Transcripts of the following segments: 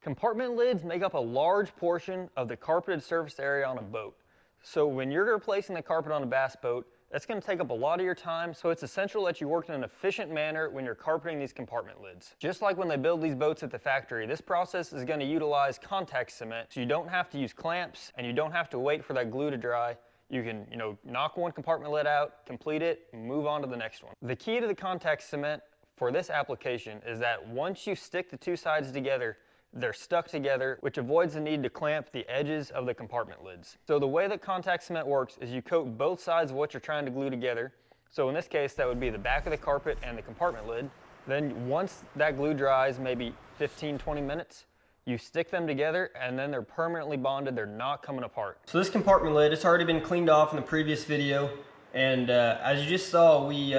Compartment lids make up a large portion of the carpeted surface area on a boat. So when you're replacing the carpet on a bass boat, that's going to take up a lot of your time, so it's essential that you work in an efficient manner when you're carpeting these compartment lids. Just like when they build these boats at the factory, this process is going to utilize contact cement, so you don't have to use clamps and you don't have to wait for that glue to dry. You can, knock one compartment lid out, complete it, and move on to the next one. The key to the contact cement for this application is that once you stick the two sides together, they're stuck together, which avoids the need to clamp the edges of the compartment lids. So the way that contact cement works is you coat both sides of what you're trying to glue together. So in this case, that would be the back of the carpet and the compartment lid. Then once that glue dries, maybe 15-20 minutes, you stick them together and then they're permanently bonded. They're not coming apart. So this compartment lid, it's already been cleaned off in the previous video. And as you just saw, we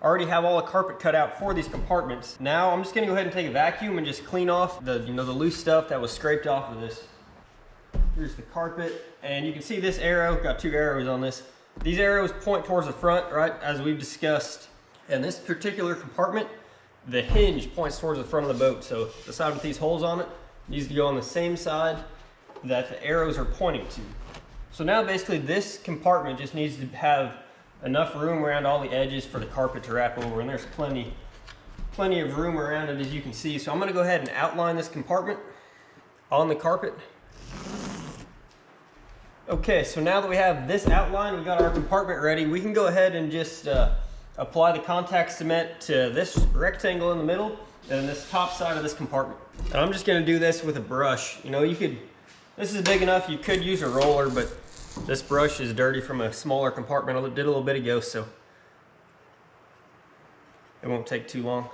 already have all the carpet cut out for these compartments. Now I'm just gonna go ahead and take a vacuum and just clean off the loose stuff that was scraped off of this. Here's the carpet, and you can see this arrow, got two arrows on this. These arrows point towards the front, right, as we've discussed. And this particular compartment, the hinge points towards the front of the boat. So the side with these holes on it needs to go on the same side that the arrows are pointing to. So now basically this compartment just needs to have enough room around all the edges for the carpet to wrap over, and there's plenty of room around it, as you can see. So I'm going to go ahead and outline this compartment on the carpet. Okay, so now that we have this outline, we got our compartment ready, we can go ahead and just apply the contact cement to this rectangle in the middle and this top side of this compartment. And I'm just going to do this with a brush. This is big enough, you could use a roller, but this brush is dirty from a smaller compartment I did a little bit ago, so it won't take too long.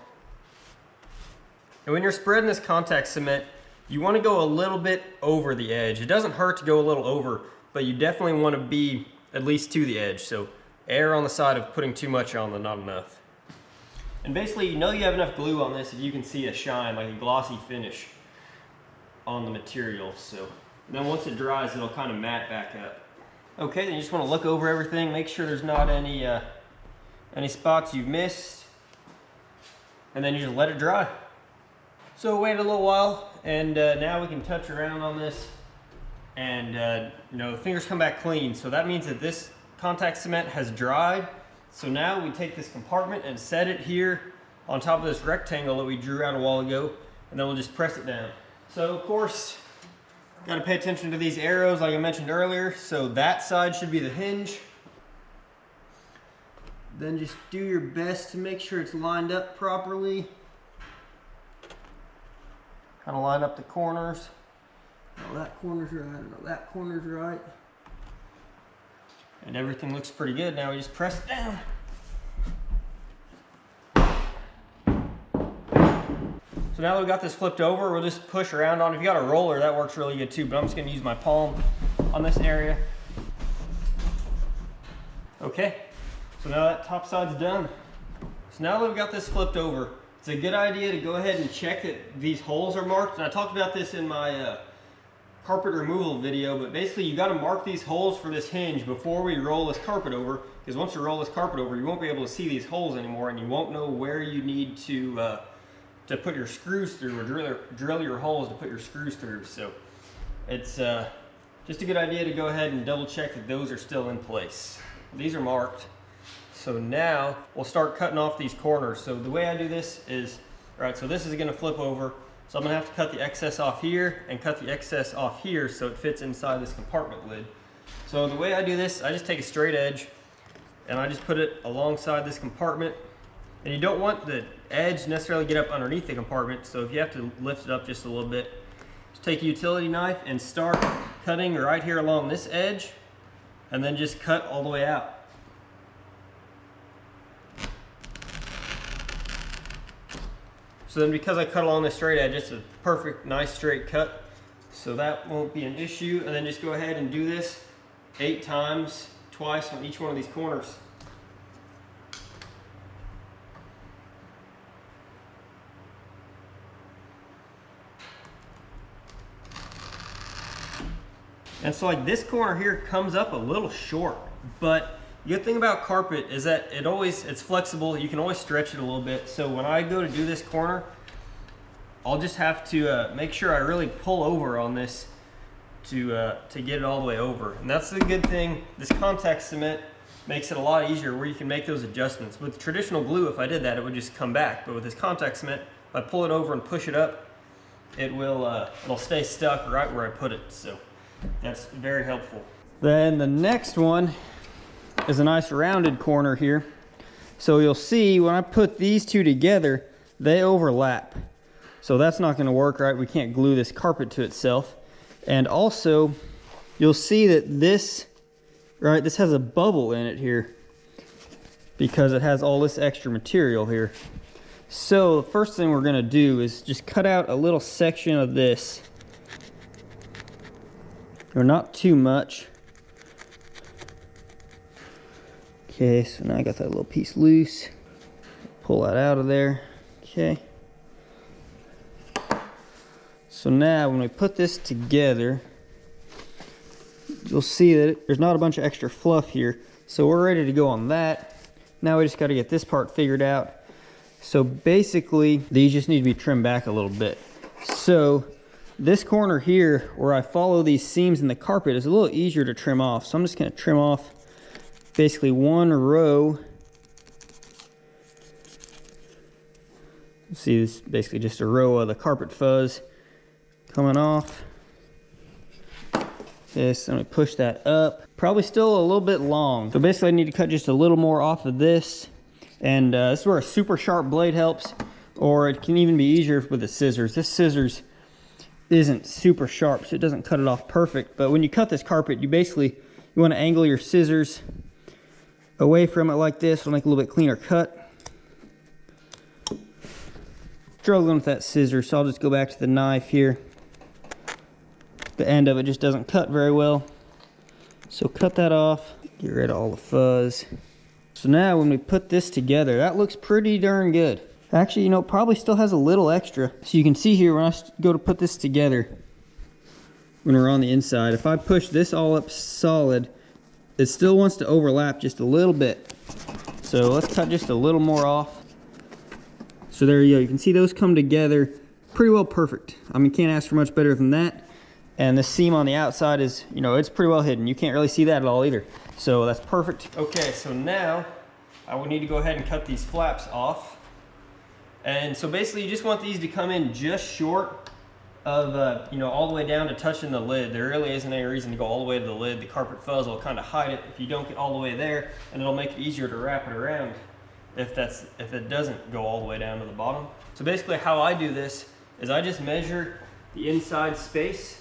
And when you're spreading this contact cement, you want to go a little bit over the edge. It doesn't hurt to go a little over, but you definitely want to be at least to the edge. So err on the side of putting too much on than not enough. And basically, you have enough glue on this if you can see a shine, like a glossy finish on the material. So then once it dries, it'll kind of matte back up. Okay, then you just want to look over everything, make sure there's not any spots you've missed, and then you just let it dry. So wait a little while, and now we can touch around on this, and the fingers come back clean. So that means that this contact cement has dried. So now we take this compartment and set it here on top of this rectangle that we drew out a while ago, and then we'll just press it down. So of course, got to pay attention to these arrows like I mentioned earlier. So that side should be the hinge. Then just do your best to make sure it's lined up properly. Kind of line up the corners. Oh, that corner's right. No, that corner's right. And everything looks pretty good. Now we just press it down. So now that we've got this flipped over, we'll just push around on it. If you got a roller, that works really good too, but I'm just going to use my palm on this area. Okay, so now that top side's done. So now that we've got this flipped over, it's a good idea to go ahead and check that these holes are marked. And I talked about this in my carpet removal video, but basically you got to mark these holes for this hinge before we roll this carpet over, because once you roll this carpet over, you won't be able to see these holes anymore, and you won't know where you need to put your screws through, or drill your holes to put your screws through. So it's just a good idea to go ahead and double check that those are still in place. These are marked. So now we'll start cutting off these corners. So the way I do this is, all right, so this is gonna flip over. So I'm gonna have to cut the excess off here and cut the excess off here so it fits inside this compartment lid. So the way I do this, I just take a straight edge and I just put it alongside this compartment. And you don't want the edge to necessarily get up underneath the compartment, so if you have to lift it up just a little bit, just take a utility knife and start cutting right here along this edge, and then just cut all the way out. So then because I cut along this straight edge, it's a perfect, nice straight cut, so that won't be an issue. And then just go ahead and do this 8 times, twice on each one of these corners. And so like this corner here comes up a little short, but the good thing about carpet is that it's flexible. You can always stretch it a little bit. So when I go to do this corner, I'll just have to make sure I really pull over on this to get it all the way over. And that's the good thing. This contact cement makes it a lot easier where you can make those adjustments. With traditional glue, if I did that, it would just come back. But with this contact cement, if I pull it over and push it up, it will it'll stay stuck right where I put it. So that's very helpful. Then the next one is a nice rounded corner here. So you'll see when I put these two together, they overlap. So that's not going to work, right? We can't glue this carpet to itself. And also, you'll see that this, right, this has a bubble in it here because it has all this extra material here. So the first thing we're going to do is just cut out a little section of this, or not too much. Okay, so now I got that little piece loose. Pull that out of there. Okay. So now when we put this together, you'll see that there's not a bunch of extra fluff here. So we're ready to go on that. Now we just got to get this part figured out. So basically, these just need to be trimmed back a little bit. So this corner here, where I follow these seams in the carpet, is a little easier to trim off. So I'm just going to trim off basically one row. See, this is basically just a row of the carpet fuzz coming off. Okay, so I'm gonna push that up. Probably still a little bit long. So basically I need to cut just a little more off of this. And this is where a super sharp blade helps, or it can even be easier with the scissors. This scissors isn't super sharp, so it doesn't cut it off perfect. But when you cut this carpet, you wanna angle your scissors away from it like this. It'll make a little bit cleaner cut. Struggling with that scissor, so I'll just go back to the knife here. The end of it just doesn't cut very well. So cut that off, get rid of all the fuzz. So now when we put this together, that looks pretty darn good. Actually, you know, it probably still has a little extra. So you can see here when I go to put this together, when we're on the inside, if I push this all up solid, it still wants to overlap just a little bit. So let's cut just a little more off. So there you go, you can see those come together pretty well perfect. I mean, can't ask for much better than that. And the seam on the outside is, you know, it's pretty well hidden. You can't really see that at all either. So that's perfect. Okay, so now I would need to go ahead and cut these flaps off. And so basically you just want these to come in just short of, you know, all the way down to touching the lid. There really isn't any reason to go all the way to the lid. The carpet fuzz will kind of hide it if you don't get all the way there, and it'll make it easier to wrap it around if it doesn't go all the way down to the bottom. So basically how I do this is I just measure the inside space.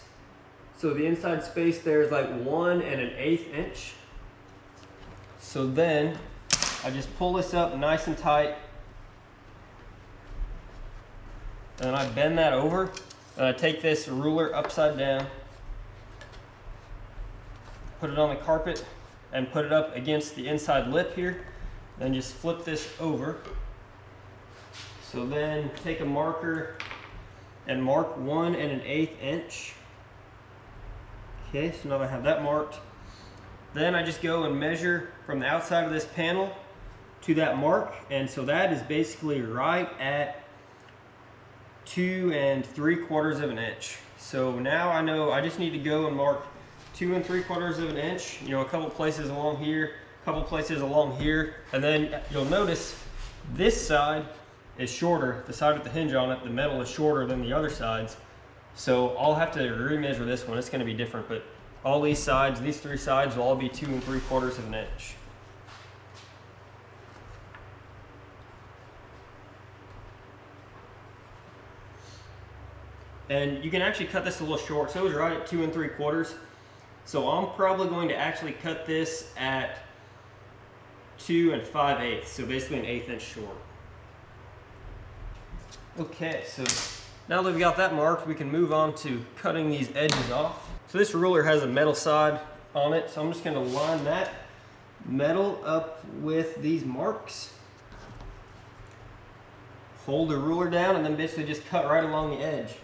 So the inside space there is like 1 1/8 inch. So then I just pull this up nice and tight, and then I bend that over, and I take this ruler upside down, put it on the carpet, and put it up against the inside lip here. Then just flip this over. So then take a marker and mark 1 1/8 inch. Okay, so now I have that marked. Then I just go and measure from the outside of this panel to that mark, and so that is basically right at 2 3/4 inch. So now I know I just need to go and mark 2 3/4 inch, you know, a couple places along here, a couple places along here, and then you'll notice this side is shorter. The side with the hinge on it, the metal is shorter than the other sides. So I'll have to remeasure this one. It's going to be different, but all these sides, these 3 sides will all be 2 3/4 inch. And you can actually cut this a little short. So it was right at 2 3/4. So I'm probably going to actually cut this at 2 5/8. So basically an 1/8 inch short. Okay, so now that we got that marked, we can move on to cutting these edges off. So this ruler has a metal side on it, so I'm just going to line that metal up with these marks. Hold the ruler down and then basically just cut right along the edge.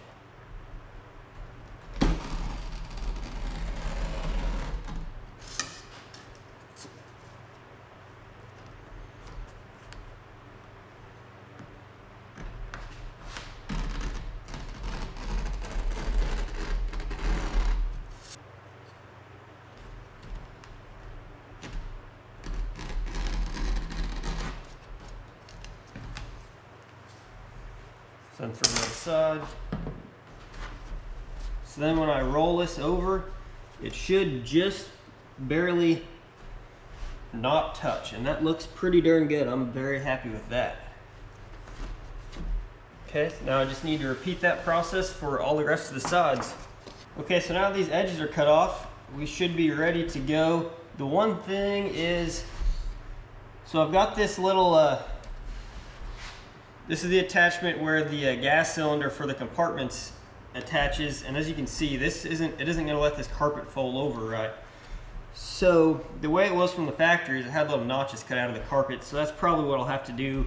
something from the side. So then when I roll this over, it should just barely not touch, and that looks pretty darn good. I'm very happy with that. Okay, so now I just need to repeat that process for all the rest of the sides. Okay, so now these edges are cut off, we should be ready to go. The one thing is, so I've got this little, this is the attachment where the gas cylinder for the compartments attaches, and as you can see, it isn't going to let this carpet fold over right. So the way it was from the factory is it had little notches cut out of the carpet, so that's probably what I'll have to do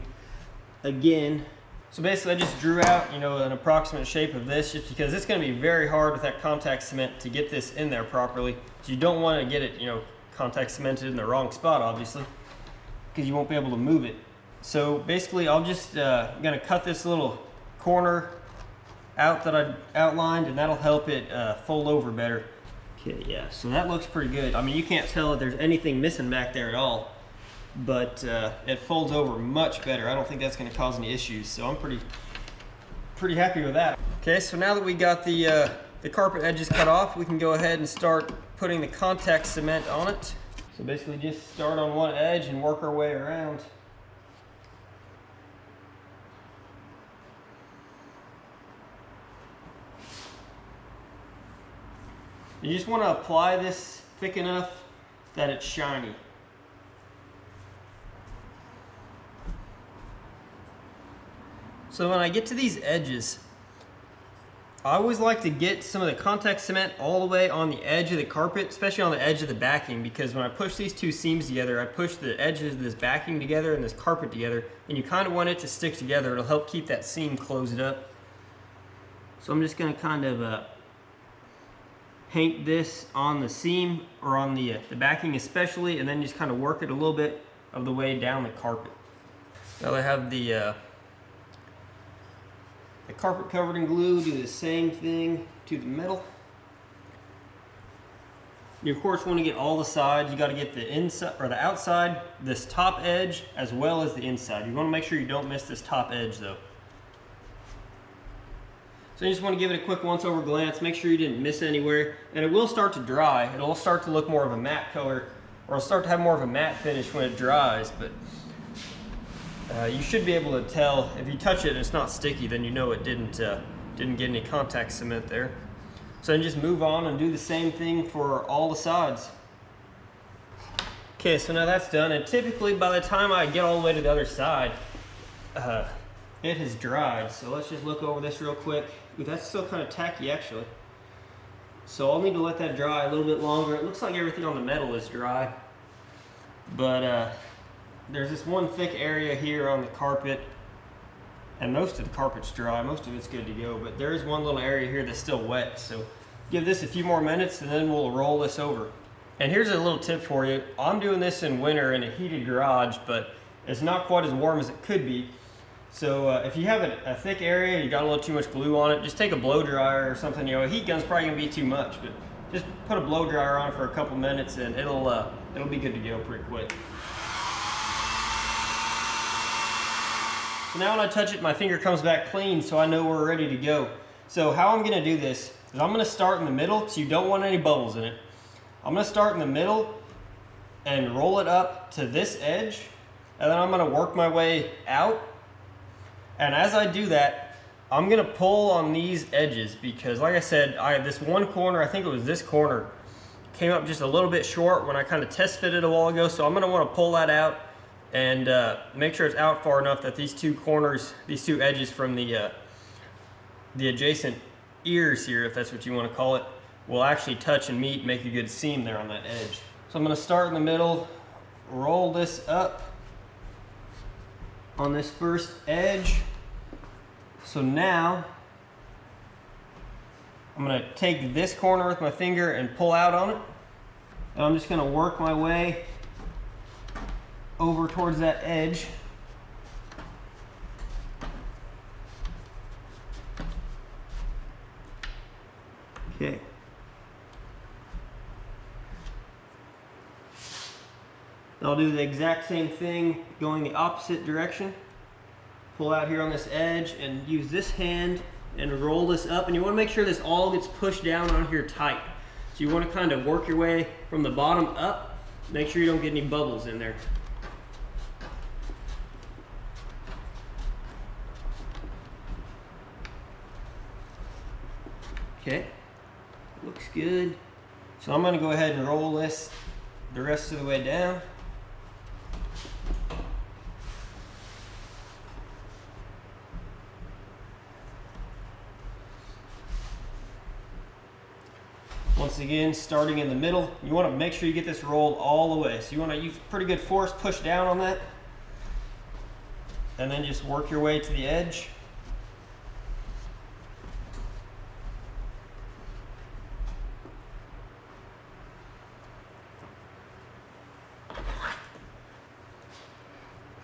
again. So basically I just drew out, an approximate shape of this, just because it's going to be very hard with that contact cement to get this in there properly. So you don't want to get it, contact cemented in the wrong spot, obviously, because you won't be able to move it. So basically I'm just going to cut this little corner out that I outlined, and that'll help it fold over better. Okay, yeah, so that looks pretty good. I mean, you can't tell if there's anything missing back there at all, but it folds over much better. I don't think that's going to cause any issues, so I'm pretty happy with that. Okay, so now that we got the carpet edges cut off, we can go ahead and start putting the contact cement on it. So basically just start on one edge and work our way around. You just want to apply this thick enough that it's shiny. So when I get to these edges, I always like to get some of the contact cement all the way on the edge of the carpet, especially on the edge of the backing, because when I push these two seams together, I push the edges of this backing together and this carpet together, and you kind of want it to stick together. It'll help keep that seam closed up. So I'm just going to kind of paint this on the seam, or on the backing especially, and then just kind of work it a little bit of the way down the carpet. Now I have the carpet covered in glue. Do the same thing to the metal. You of course want to get all the sides. You got to get the inside or the outside, this top edge, as well as the inside. You want to make sure you don't miss this top edge though. So you just want to give it a quick once over glance, make sure you didn't miss anywhere, and it will start to dry. It'll start to look more of a matte color, or it'll start to have more of a matte finish when it dries, but you should be able to tell if you touch it and it's not sticky, then you know it didn't get any contact cement there. So then just move on and do the same thing for all the sides. Okay, so now that's done, and typically by the time I get all the way to the other side, it has dried. So let's just look over this real quick. Ooh, that's still kind of tacky actually. So I'll need to let that dry a little bit longer. It looks like everything on the metal is dry, but there's this one thick area here on the carpet, and most of the carpet's dry, most of it's good to go, but there is one little area here that's still wet. So give this a few more minutes and then we'll roll this over. And here's a little tip for you. I'm doing this in winter in a heated garage, but it's not quite as warm as it could be. So if you have a thick area, you got a little too much glue on it, just take a blow dryer or something. A heat gun's probably gonna be too much, but just put a blow dryer on for a couple minutes and it'll be good to go pretty quick. So now when I touch it, my finger comes back clean, so I know we're ready to go. So how I'm gonna do this is I'm gonna start in the middle, so you don't want any bubbles in it. I'm gonna start in the middle and roll it up to this edge, and then I'm gonna work my way out. And as I do that, I'm gonna pull on these edges, because like I said, this one corner, I think it was this corner, came up just a little bit short when I kind of test fitted a while ago. So I'm gonna wanna pull that out and make sure it's out far enough that these two corners, these two edges from the adjacent ears here, if that's what you want to call it, will actually touch and meet, make a good seam there on that edge. So I'm going to start in the middle, roll this up on this first edge. So now I'm going to take this corner with my finger and pull out on it, and I'm just going to work my way over towards that edge. Okay. I'll do the exact same thing going the opposite direction. pull out here on this edge and use this hand and roll this up. And you want to make sure this all gets pushed down on here tight. So you want to kind of work your way from the bottom up. Make sure you don't get any bubbles in there. Okay, looks good. So I'm going to go ahead and roll this the rest of the way down. Once again, starting in the middle, you want to make sure you get this rolled all the way. So you want to use pretty good force, push down on that, and then just work your way to the edge.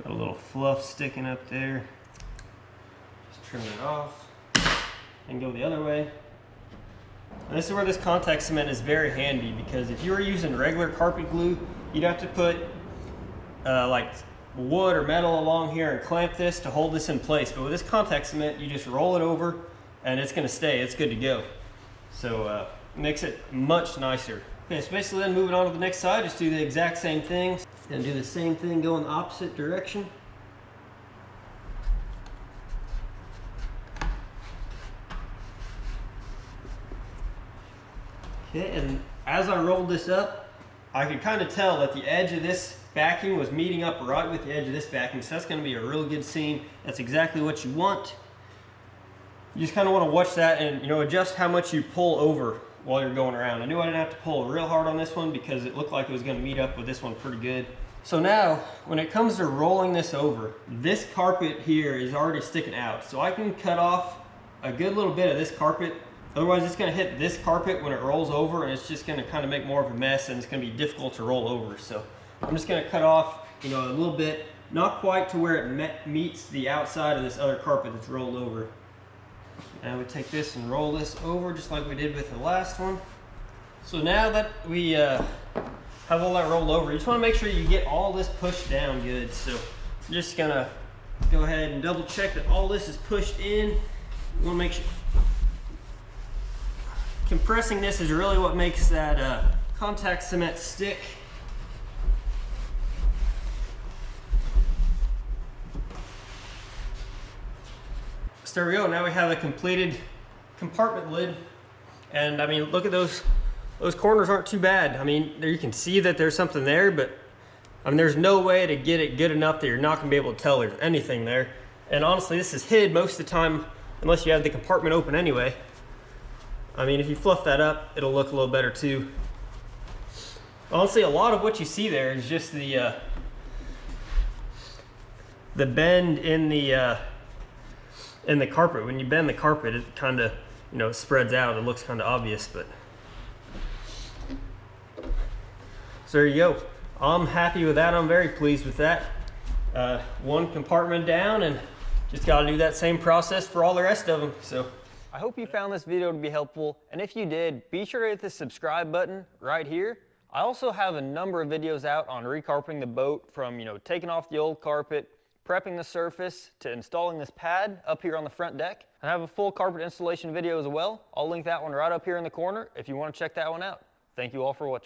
Got a little fluff sticking up there. Just trim it off and go the other way. And this is where this contact cement is very handy, because if you were using regular carpet glue, you'd have to put like wood or metal along here and clamp this to hold this in place. But with this contact cement, you just roll it over and it's going to stay. It's good to go. So it makes it much nicer. Okay, so basically then moving on to the next side, just do the exact same thing. And do the same thing, go in the opposite direction. Okay, and as I rolled this up, I could kind of tell that the edge of this backing was meeting up right with the edge of this backing, so that's going to be a really good seam. That's exactly what you want. You just kind of want to watch that and, you know, adjust how much you pull over while you're going around. I knew I didn't have to pull real hard on this one because it looked like it was going to meet up with this one pretty good. So now, when it comes to rolling this over, this carpet here is already sticking out. So I can cut off a good little bit of this carpet. Otherwise, it's going to hit this carpet when it rolls over, and it's just going to kind of make more of a mess, and it's going to be difficult to roll over. So I'm just going to cut off, you know, a little bit, not quite to where it meets the outside of this other carpet that's rolled over. Now we take this and roll this over just like we did with the last one. So now that we have all that rolled over, you just want to make sure you get all this pushed down good. So I'm just going to go ahead and double check that all this is pushed in. You want to make sure. Compressing this is really what makes that contact cement stick. So there we go. Now we have a completed compartment lid. And I mean, look at those corners aren't too bad. I mean, there you can see that there's something there, but I mean, there's no way to get it good enough that you're not gonna be able to tell there's anything there. And honestly, this is hid most of the time, unless you have the compartment open anyway. I mean, if you fluff that up, it'll look a little better too. Honestly, a lot of what you see there is just the bend in the carpet. When you bend the carpet, it kind of, you know, spreads out. It looks kind of obvious, but so there you go. I'm happy with that. I'm very pleased with that. One compartment down, and just got to do that same process for all the rest of them. So I hope you found this video to be helpful, and if you did, be sure to hit the subscribe button right here. I also have a number of videos out on recarpeting the boat, from, you know, taking off the old carpet, prepping the surface, to installing this pad up here on the front deck. I have a full carpet installation video as well. I'll link that one right up here in the corner if you want to check that one out. Thank you all for watching.